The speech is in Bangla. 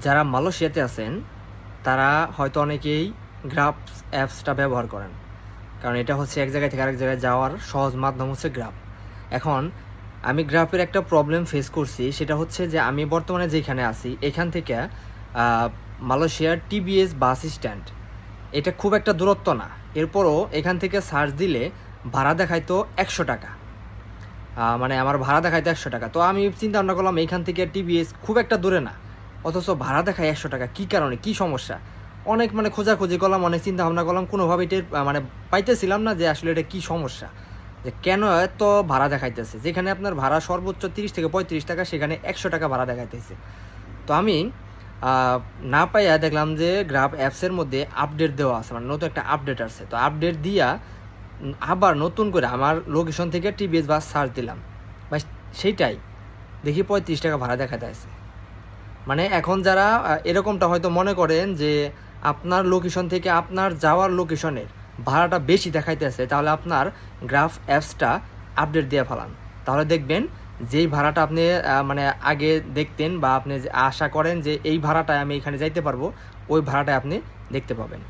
যারা মালয়েশিয়াতে আছেন তারা হয়তো অনেকেই গ্রাফ অ্যাপসটা ব্যবহার করেন, কারণ এটা হচ্ছে এক জায়গা থেকে আরেক জায়গায় যাওয়ার সহজ মাধ্যম হচ্ছে গ্রাফ। এখন আমি গ্রাফের একটা প্রবলেম ফেস করছি, সেটা হচ্ছে যে আমি বর্তমানে যেখানে আছি এখান থেকে মালয়েশিয়ার টিবিএস বাস স্ট্যান্ড এটা খুব একটা দূরত্ব না। এরপরও এখান থেকে সার্চ দিলে ভাড়া দেখাইতো 100 টাকা, মানে আমার ভাড়া দেখাইতো 100 টাকা। তো আমি চিন্তা ভাবনা করলাম এইখান থেকে টিবিএস খুব একটা দূরে না, অথচ ভাড়া দেখায় 100 টাকা, কী কারণে, কী সমস্যা? অনেক খোঁজাখুঁজি করলাম, অনেক চিন্তা ভাবনা করলাম, কোনোভাবে এটা পাইতেছিলাম না যে আসলে এটা কী সমস্যা, যে কেন এত ভাড়া দেখাইতেছে। যেখানে আপনার ভাড়া সর্বোচ্চ 30 থেকে 35 টাকা, সেখানে 100 টাকা ভাড়া দেখাইতেছে। তো আমি না পাইয়া দেখলাম যে গ্রাফ অ্যাপসের মধ্যে আপডেট দেওয়া আছে, মানে নতুন একটা আপডেট আছে। তো আপডেট দিয়া আবার নতুন করে আমার লোকেশন থেকে টিবিএস বাস সার্চ দিলাম, বাস সেইটাই দেখি 35 টাকা ভাড়া দেখাতে আছে। মানে এখন যারা এরকমটা হয়তো মনে করেন যে আপনার লোকেশন থেকে আপনার যাওয়ার লোকেশনের ভাড়াটা বেশি দেখাইতেছে, তাহলে আপনার গ্রাফ অ্যাপসটা আপডেট দিয়ে ফেলান। তাহলে দেখবেন যেই ভাড়াটা আপনি আগে দেখতেন বা আপনি আশা করেন যে এই ভাড়াটায় আমি এখানে যাইতে পারবো, ওই ভাড়াটায় আপনি দেখতে পাবেন।